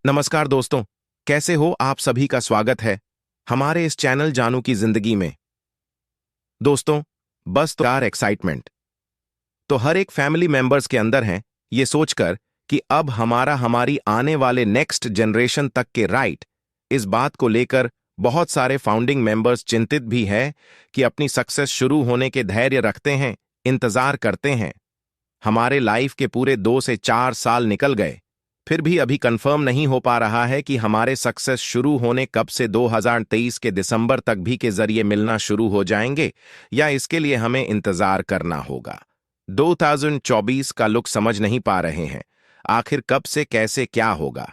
नमस्कार दोस्तों, कैसे हो आप सभी का स्वागत है हमारे इस चैनल जानू की जिंदगी में। दोस्तों, बस तो यार एक्साइटमेंट तो हर एक फैमिली मेंबर्स के अंदर है, ये सोचकर कि अब हमारी आने वाले नेक्स्ट जनरेशन तक के राइट। इस बात को लेकर बहुत सारे फाउंडिंग मेंबर्स चिंतित भी है कि अपनी सक्सेस शुरू होने के धैर्य रखते हैं, इंतजार करते हैं। हमारे लाइफ के पूरे 2 से 4 साल निकल गए, फिर भी अभी कंफर्म नहीं हो पा रहा है कि हमारे सक्सेस शुरू होने कब से 2023 के दिसंबर तक भी के जरिए मिलना शुरू हो जाएंगे या इसके लिए हमें इंतजार करना होगा। 2024 का लुक समझ नहीं पा रहे हैं, आखिर कब से कैसे क्या होगा।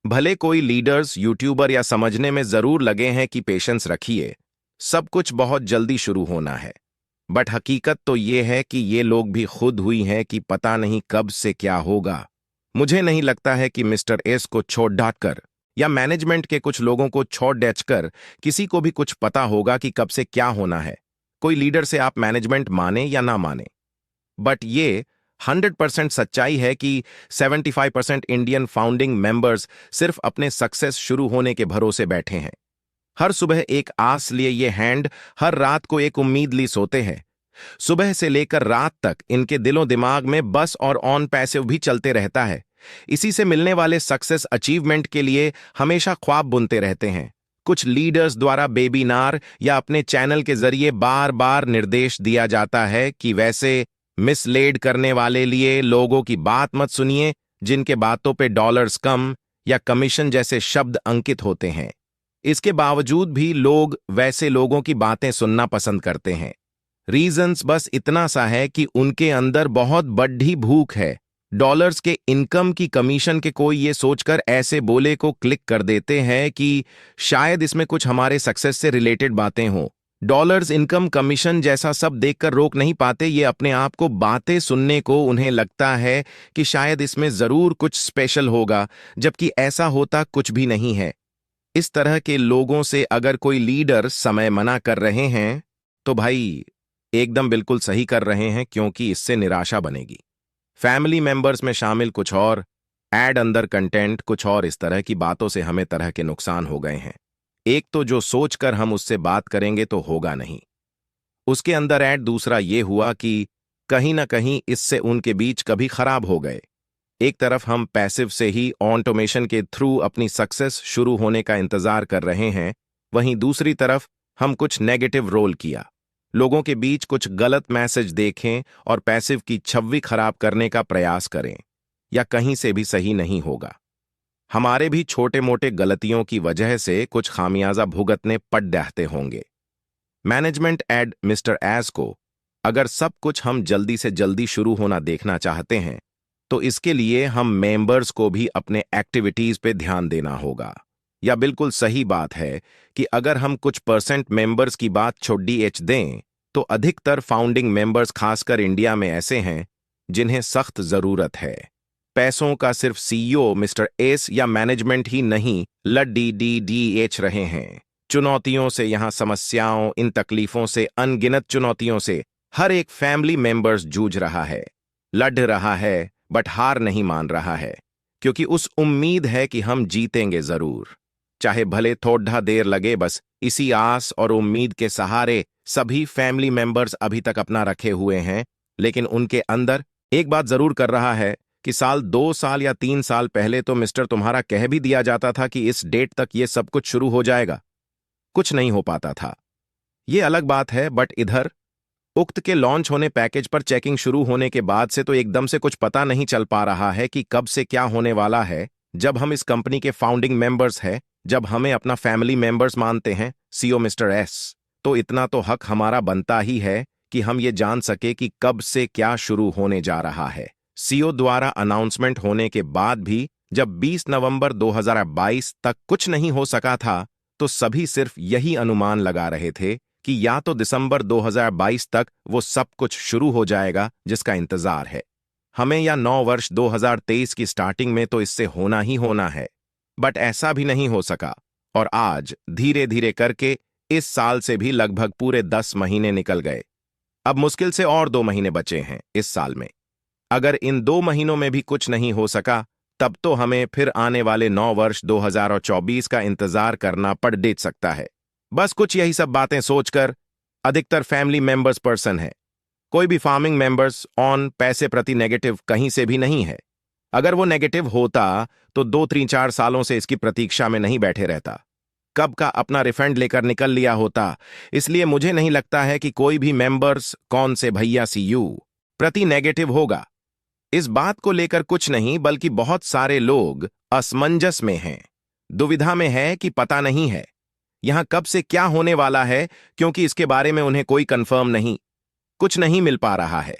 भले कोई लीडर्स, यूट्यूबर या समझने में जरूर लगे हैं कि पेशेंस रखिए, सब कुछ बहुत जल्दी शुरू होना है। बट हकीकत तो ये है कि ये लोग भी खुद हुई हैं कि पता नहीं कब से क्या होगा। मुझे नहीं लगता है कि मिस्टर एस को छोड़ डांटकर या मैनेजमेंट के कुछ लोगों को छोड़ डेचकर किसी को भी कुछ पता होगा कि कब से क्या होना है। कोई लीडर से आप मैनेजमेंट माने या ना माने, बट ये 100% सच्चाई है कि 75% इंडियन फाउंडिंग मेंबर्स सिर्फ अपने सक्सेस शुरू होने के भरोसे बैठे हैं। हर सुबह एक आस लिए ये हैंड हर रात को एक उम्मीद ली सोते हैं। सुबह से लेकर रात तक इनके दिलों दिमाग में बस और ऑन पैसिव भी चलते रहता है। इसी से मिलने वाले सक्सेस अचीवमेंट के लिए हमेशा ख्वाब बुनते रहते हैं। कुछ लीडर्स द्वारा वेबिनार या अपने चैनल के जरिए बार बार निर्देश दिया जाता है कि वैसे मिसलेड करने वाले लिए लोगों की बात मत सुनिए जिनके बातों पे डॉलर्स कम या कमीशन जैसे शब्द अंकित होते हैं। इसके बावजूद भी लोग वैसे लोगों की बातें सुनना पसंद करते हैं। रीजंस बस इतना सा है कि उनके अंदर बहुत बड़ी भूख है। डॉलर्स के इनकम की कमीशन के कोई ये सोचकर ऐसे बोले को क्लिक कर देते हैं कि शायद इसमें कुछ हमारे सक्सेस से रिलेटेड बातें हों। डॉलर्स, इनकम, कमीशन जैसा सब देखकर रोक नहीं पाते ये अपने आप को बातें सुनने को। उन्हें लगता है कि शायद इसमें जरूर कुछ स्पेशल होगा, जबकि ऐसा होता कुछ भी नहीं है। इस तरह के लोगों से अगर कोई लीडर समय मना कर रहे हैं तो भाई एकदम बिल्कुल सही कर रहे हैं, क्योंकि इससे निराशा बनेगी। फैमिली मेंबर्स में शामिल कुछ और, ऐड अंदर कंटेंट कुछ और, इस तरह की बातों से हमें तरह के नुकसान हो गए हैं। एक तो जो सोचकर हम उससे बात करेंगे तो होगा नहीं, उसके अंदर ऐड दूसरा ये हुआ कि कहीं ना कहीं इससे उनके बीच कभी खराब हो गए। एक तरफ हम पैसिव से ही ऑटोमेशन के थ्रू अपनी सक्सेस शुरू होने का इंतजार कर रहे हैं, वहीं दूसरी तरफ हम कुछ नेगेटिव रोल किया, लोगों के बीच कुछ गलत मैसेज देखें और पैसिव की छवि खराब करने का प्रयास करें, या कहीं से भी सही नहीं होगा। हमारे भी छोटे मोटे गलतियों की वजह से कुछ खामियाजा भुगतने पड़ जाते होंगे। मैनेजमेंट एड मिस्टर एस को अगर सब कुछ हम जल्दी से जल्दी शुरू होना देखना चाहते हैं तो इसके लिए हम मेंबर्स को भी अपने एक्टिविटीज पे ध्यान देना होगा। या बिल्कुल सही बात है कि अगर हम कुछ परसेंट मेंबर्स की बात छोड़ी एच दें तो अधिकतर फाउंडिंग मेंबर्स खासकर इंडिया में ऐसे हैं जिन्हें सख्त जरूरत है। पैसों का सिर्फ सीईओ मिस्टर एस या मैनेजमेंट ही नहीं लड़ रहे हैं। चुनौतियों से, यहां समस्याओं, इन तकलीफों से, अनगिनत चुनौतियों से हर एक फैमिली मेंबर्स जूझ रहा है, लड़ रहा है, बट हार नहीं मान रहा है, क्योंकि उस उम्मीद है कि हम जीतेंगे जरूर, चाहे भले थोड़ा देर लगे। बस इसी आस और उम्मीद के सहारे सभी फैमिली मेंबर्स अभी तक अपना रखे हुए हैं। लेकिन उनके अंदर एक बात जरूर कर रहा है कि साल, 2 साल या 3 साल पहले तो मिस्टर तुम्हारा कह भी दिया जाता था कि इस डेट तक ये सब कुछ शुरू हो जाएगा, कुछ नहीं हो पाता था। ये अलग बात है, बट इधर उक्त के लॉन्च होने, पैकेज पर चेकिंग शुरू होने के बाद से तो एकदम से कुछ पता नहीं चल पा रहा है कि कब से क्या होने वाला है। जब हम इस कंपनी के फाउंडिंग मेंबर्स हैं, जब हमें अपना फैमिली मेंबर्स मानते हैं, सीईओ मिस्टर एस, तो इतना तो हक हमारा बनता ही है कि हम ये जान सके कि कब से क्या शुरू होने जा रहा है। सीईओ द्वारा अनाउंसमेंट होने के बाद भी जब 20 नवंबर 2022 तक कुछ नहीं हो सका था तो सभी सिर्फ यही अनुमान लगा रहे थे कि या तो दिसंबर 2022 तक वो सब कुछ शुरू हो जाएगा जिसका इंतजार है हमें, या 9 वर्ष 2023 की स्टार्टिंग में तो इससे होना ही होना है। बट ऐसा भी नहीं हो सका और आज धीरे धीरे करके इस साल से भी लगभग पूरे 10 महीने निकल गए। अब मुश्किल से और 2 महीने बचे हैं इस साल में। अगर इन 2 महीनों में भी कुछ नहीं हो सका तब तो हमें फिर आने वाले 9 वर्ष 2024 का इंतजार करना पड़ देख सकता है। बस कुछ यही सब बातें सोचकर अधिकतर फैमिली मेंबर्स पर्सन है। कोई भी फार्मिंग मेंबर्स ऑन पैसे प्रति नेगेटिव कहीं से भी नहीं है। अगर वो नेगेटिव होता तो 2-3-4 सालों से इसकी प्रतीक्षा में नहीं बैठे रहता, कब का अपना रिफंड लेकर निकल लिया होता। इसलिए मुझे नहीं लगता है कि कोई भी मेंबर्स कौन से भैया सीयू प्रति नेगेटिव होगा। इस बात को लेकर कुछ नहीं, बल्कि बहुत सारे लोग असमंजस में हैं, दुविधा में है कि पता नहीं है यहां कब से क्या होने वाला है, क्योंकि इसके बारे में उन्हें कोई कंफर्म नहीं, कुछ नहीं मिल पा रहा है।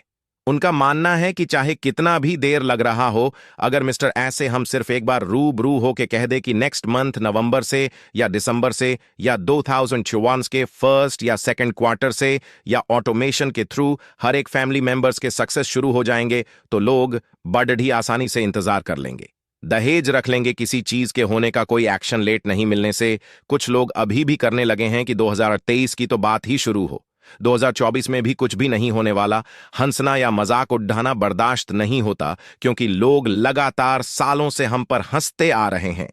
उनका मानना है कि चाहे कितना भी देर लग रहा हो, अगर मिस्टर ऐसे हम सिर्फ एक बार रूबरू होके कह दे कि नेक्स्ट मंथ नवंबर से या दिसंबर से या 2024 के फर्स्ट या सेकंड क्वार्टर से या ऑटोमेशन के थ्रू हर एक फैमिली मेंबर्स के सक्सेस शुरू हो जाएंगे, तो लोग बड़ी आसानी से इंतजार कर लेंगे, दहेज रख लेंगे। किसी चीज के होने का कोई एक्शन लेट नहीं मिलने से कुछ लोग अभी भी करने लगे हैं कि 2023 की तो बात ही शुरू हो, 2024 में भी कुछ भी नहीं होने वाला। हंसना या मजाक उड़ाना बर्दाश्त नहीं होता, क्योंकि लोग लगातार सालों से हम पर हंसते आ रहे हैं।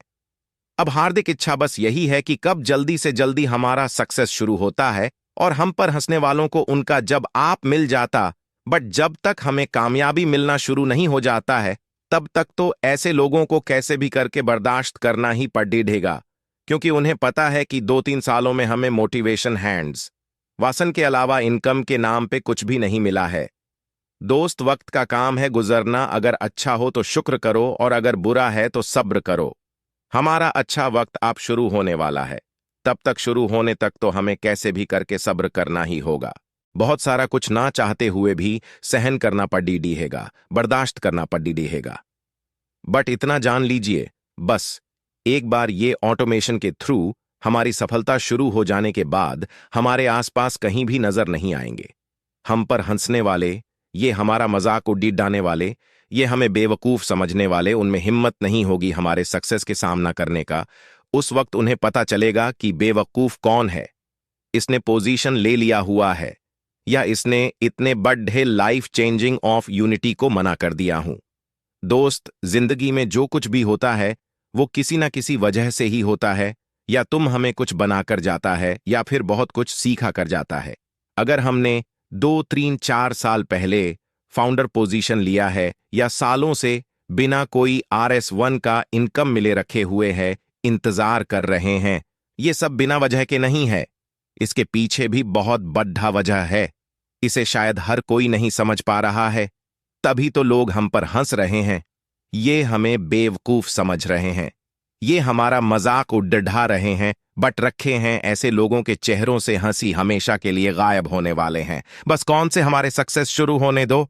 अब हार्दिक इच्छा बस यही है कि कब जल्दी से जल्दी हमारा सक्सेस शुरू होता है और हम पर हंसने वालों को उनका जब आप मिल जाता। बट जब तक हमें कामयाबी मिलना शुरू नहीं हो जाता है, तब तक तो ऐसे लोगों को कैसे भी करके बर्दाश्त करना ही पड़ेगा, क्योंकि उन्हें पता है कि 2-3 सालों में हमें मोटिवेशन हैंड्स वासन के अलावा इनकम के नाम पे कुछ भी नहीं मिला है। दोस्त, वक्त का काम है गुजरना। अगर अच्छा हो तो शुक्र करो और अगर बुरा है तो सब्र करो। हमारा अच्छा वक्त आप शुरू होने वाला है, तब तक शुरू होने तक तो हमें कैसे भी करके सब्र करना ही होगा। बहुत सारा कुछ ना चाहते हुए भी सहन करना पड़ेगा, बर्दाश्त करना पड़ेगा। बट इतना जान लीजिए, बस एक बार ये ऑटोमेशन के थ्रू हमारी सफलता शुरू हो जाने के बाद हमारे आसपास कहीं भी नजर नहीं आएंगे। हम पर हंसने वाले, ये हमारा मजाक उड़ाने वाले, ये हमें बेवकूफ समझने वाले, उनमें हिम्मत नहीं होगी हमारे सक्सेस के सामना करने का। उस वक्त उन्हें पता चलेगा कि बेवकूफ कौन है, इसने पोजीशन ले लिया हुआ है या इसने इतने बड़े लाइफ चेंजिंग ऑफ यूनिटी को मना कर दिया हूं। दोस्त, जिंदगी में जो कुछ भी होता है वो किसी ना किसी वजह से ही होता है। या तुम हमें कुछ बनाकर जाता है या फिर बहुत कुछ सीखा कर जाता है। अगर हमने 2-3-4 साल पहले फाउंडर पोजीशन लिया है या सालों से बिना कोई RS1 का इनकम मिले रखे हुए है, इंतजार कर रहे हैं, ये सब बिना वजह के नहीं है। इसके पीछे भी बहुत बड़ा वजह है, इसे शायद हर कोई नहीं समझ पा रहा है, तभी तो लोग हम पर हंस रहे हैं। ये हमें बेवकूफ समझ रहे हैं, ये हमारा मजाक उड़ा रहे हैं, बट रखे हैं ऐसे लोगों के चेहरों से हंसी हमेशा के लिए गायब होने वाले हैं। बस कौन से हमारे सक्सेस शुरू होने दो।